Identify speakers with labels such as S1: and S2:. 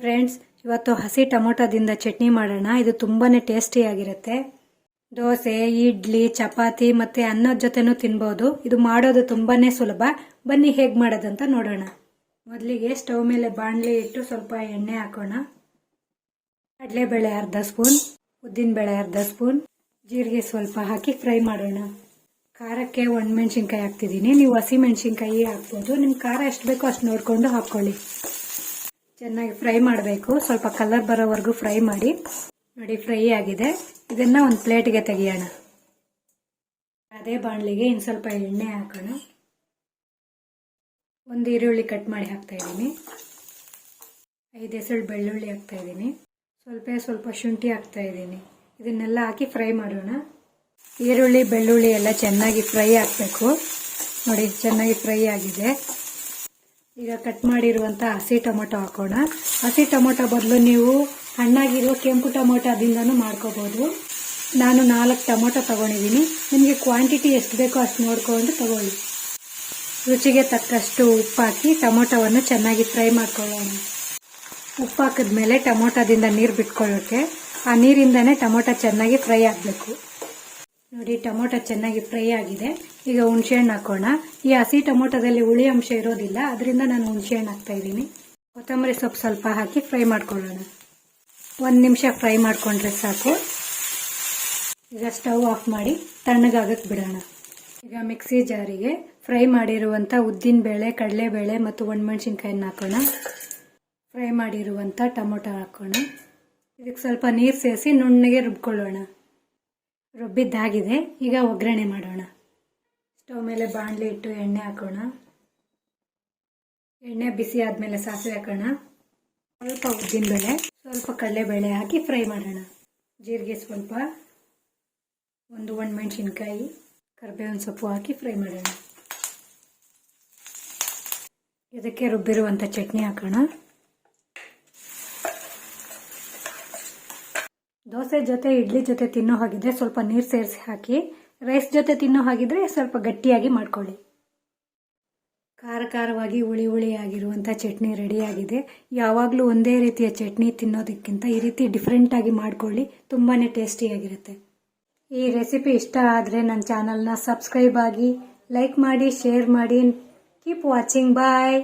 S1: Friends, ಇವತ್ತು ಹಸಿ ಟೊಮೊಟೊದಿಂದ ಚಟ್ನಿ ಮಾಡೋಣ. ಇದು ತುಂಬಾನೇ ಟೇಸ್ಟಿಯಾಗಿರುತ್ತೆ. ದೋಸೆ, ಇಡ್ಲಿ, ಚಪಾತಿ ಮತ್ತೆ ಅನ್ನದ ಜೊತೆನೂ ತಿನ್ಬೋದು. ಇದು ಮಾಡೋದು ತುಂಬಾನೇ ಸುಲಭ. ಬನ್ನಿ ಹೇಗೆ ಮಾಡೋದಂತ ನೋಡೋಣ. ಮೊದಲಿಗೆ ಸ್ಟವ್ ಮೇಲೆ ಬಾಣಲಿ ಇಟ್ಟು ಸ್ವಲ್ಪ ಎಣ್ಣೆ ಹಾಕೋಣ. ಕಡಲೆಬೇಳೆ ಅರ್ಧ ಸ್ಪೂನ್, ಉದ್ದಿನಬೇಳೆ ಅರ್ಧ ಸ್ಪೂನ್, ಜೀರಿಗೆ ಸ್ವಲ್ಪ ಹಾಕಿ ಫ್ರೈ ಮಾಡೋಣ. ಖಾರಕ್ಕೆ ಒಣಮೆಣಸಿನ್ಕಾಯಿ ಹಾಕ್ತಿದ್ದೀನಿ. ನೀವು ಹಸಿ ಮೆಣಸಿನ್ಕಾಯಿ ಹಾಕ್ಬೋದು. ನಿಮ್ಮ ಖಾರ ಎಷ್ಟು ಬೇಕೋ ಅಷ್ಟು ನೋಡಿಕೊಂಡು ಹಾಕ್ಕೊಳ್ಳಿ. ಚೆನ್ನಾಗಿ ಫ್ರೈ ಮಾಡಬೇಕು. ಸ್ವಲ್ಪ ಕಲರ್ ಬರೋವರೆಗೂ ಫ್ರೈ ಮಾಡಿ. ನೋಡಿ, ಫ್ರೈ ಆಗಿದೆ. ಇದನ್ನ ಒಂದು ಪ್ಲೇಟ್ಗೆ ತೆಗಿಯೋಣ. ಅದೇ ಬಾಣಲಿಗೆ ಇನ್ನು ಸ್ವಲ್ಪ ಎಣ್ಣೆ ಹಾಕೋಣ. ಒಂದು ಈರುಳ್ಳಿ ಕಟ್ ಮಾಡಿ ಹಾಕ್ತಾ ಇದ್ದೀನಿ. 5 ಎಸಳು ಬೆಳ್ಳುಳ್ಳಿ ಹಾಕ್ತಾ ಇದ್ದೀನಿ. ಸ್ವಲ್ಪ ಶುಂಠಿ ಹಾಕ್ತಾ ಇದ್ದೀನಿ. ಇದನ್ನೆಲ್ಲ ಹಾಕಿ ಫ್ರೈ ಮಾಡೋಣ. ಈರುಳ್ಳಿ ಬೆಳ್ಳುಳ್ಳಿ ಎಲ್ಲ ಚೆನ್ನಾಗಿ ಫ್ರೈ ಆಗಬೇಕು. ನೋಡಿ, ಚೆನ್ನಾಗಿ ಫ್ರೈ ಆಗಿದೆ. ಈಗ ಕಟ್ ಮಾಡಿರುವಂಥ ಹಸಿ ಟೊಮೊಟೊ ಹಾಕೋಣ. ಹಸಿ ಟೊಮೊಟೊ ಬದಲು ನೀವು ಹಣ್ಣಾಗಿರುವ ಕೆಂಪು ಟೊಮೊಟೊದಿಂದನೂ ಮಾಡ್ಕೋಬಹುದು. ನಾನು 4 ಟೊಮೊಟೊ ತಗೊಂಡಿದ್ದೀನಿ. ನಿಮಗೆ ಕ್ವಾಂಟಿಟಿ ಎಷ್ಟು ಬೇಕೋ ಅಷ್ಟು ನೋಡ್ಕೊಂಡು ತಗೊಳ್ಳಿ. ರುಚಿಗೆ ತಕ್ಕಷ್ಟು ಉಪ್ಪು ಹಾಕಿ ಟೊಮೊಟೊವನ್ನು ಚೆನ್ನಾಗಿ ಫ್ರೈ ಮಾಡ್ಕೊಳ್ಳೋಣ. ಉಪ್ಪು ಹಾಕಿದ್ಮೇಲೆ ಟೊಮೊಟೊದಿಂದ ನೀರು ಬಿಟ್ಕೊಳ್ಳೋಕೆ, ಆ ನೀರಿಂದನೇ ಟೊಮೊಟೊ ಚೆನ್ನಾಗಿ ಫ್ರೈ ಆಗಬೇಕು. ನೋಡಿ, ಟೊಮೊಟೊ ಚೆನ್ನಾಗಿ ಫ್ರೈ ಆಗಿದೆ. ಈಗ ಹುಣಸೆಹಣ್ಣು ಹಾಕೋಣ. ಈ ಹಸಿ ಟೊಮೊಟೊದಲ್ಲಿ ಹುಳಿ ಅಂಶ ಇರೋದಿಲ್ಲ, ಅದರಿಂದ ನಾನು ಹುಣಸೆಹಣ್ಣು ಹಾಕ್ತಾ ಇದ್ದೀನಿ. ಕೊತ್ತಂಬರಿ ಸೊಪ್ಪು ಸ್ವಲ್ಪ ಹಾಕಿ ಫ್ರೈ ಮಾಡ್ಕೊಳ್ಳೋಣ. 1 ನಿಮಿಷ ಫ್ರೈ ಮಾಡ್ಕೊಂಡ್ರೆ ಸಾಕು. ಈಗ ಸ್ಟವ್ ಆಫ್ ಮಾಡಿ ತಣ್ಣಗಾಗಕ್ಕೆ ಬಿಡೋಣ. ಈಗ ಮಿಕ್ಸಿ ಜಾರಿಗೆ ಫ್ರೈ ಮಾಡಿರುವಂಥ ಉದ್ದಿನಬೇಳೆ, ಕಡಲೆಬೇಳೆ ಮತ್ತು ಒಣಮೆಣಸಿನ್ಕಾಯಿನ ಹಾಕೋಣ. ಫ್ರೈ ಮಾಡಿರುವಂಥ ಟೊಮೊಟೊ ಹಾಕೋಣ. ಇದಕ್ಕೆ ಸ್ವಲ್ಪ ನೀರು ಸೇರಿಸಿ ನುಣ್ಣಗೆ ರುಬ್ಕೊಳ್ಳೋಣ. ರುಬ್ಬಿದ್ದಾಗಿದೆ. ಈಗ ಒಗ್ಗರಣೆ ಮಾಡೋಣ. ಸ್ಟವ್ ಮೇಲೆ ಬಾಣಲಿ ಇಟ್ಟು ಎಣ್ಣೆ ಹಾಕೋಣ. ಎಣ್ಣೆ ಬಿಸಿ ಆದಮೇಲೆ ಸಾಸಿವೆ ಹಾಕೋಣ. ಸ್ವಲ್ಪ ಉದ್ದಿನಬೇಳೆ, ಸ್ವಲ್ಪ ಕಡಲೆಬೇಳೆ ಹಾಕಿ ಫ್ರೈ ಮಾಡೋಣ. ಜೀರಿಗೆ ಸ್ವಲ್ಪ, ಒಂದು ಒಣಮೆಣಸಿನ್ಕಾಯಿ, ಕರಿಬೇವಿನ ಸೊಪ್ಪು ಹಾಕಿ ಫ್ರೈ ಮಾಡೋಣ. ಇದಕ್ಕೆ ರುಬ್ಬಿರುವಂಥ ಚಟ್ನಿ ಹಾಕೋಣ. ದೋಸೆ ಜೊತೆ, ಇಡ್ಲಿ ಜೊತೆ ತಿನ್ನೋ ಹಾಗಿದ್ರೆ ಸ್ವಲ್ಪ ನೀರು ಸೇರಿಸಿ ಹಾಕಿ. ರೈಸ್ ಜೊತೆ ತಿನ್ನೋ ಹಾಗಿದ್ರೆ ಸ್ವಲ್ಪ ಗಟ್ಟಿಯಾಗಿ ಮಾಡ್ಕೊಳ್ಳಿ. ಖಾರವಾಗಿ ಹುಳಿ ಆಗಿರುವಂಥ ಚಟ್ನಿ ರೆಡಿಯಾಗಿದೆ. ಯಾವಾಗಲೂ ಒಂದೇ ರೀತಿಯ ಚಟ್ನಿ ತಿನ್ನೋದಕ್ಕಿಂತ ಈ ರೀತಿ ಡಿಫ್ರೆಂಟ್ ಆಗಿ ಮಾಡ್ಕೊಳ್ಳಿ. ತುಂಬಾನೇ ಟೇಸ್ಟಿಯಾಗಿರುತ್ತೆ. ಈ ರೆಸಿಪಿ ಇಷ್ಟ ಆದರೆ ನನ್ನ ಚಾನಲ್ನ ಸಬ್ಸ್ಕ್ರೈಬ್ ಆಗಿ, ಲೈಕ್ ಮಾಡಿ, ಶೇರ್ ಮಾಡಿ. Keep watching. ಬಾಯ್.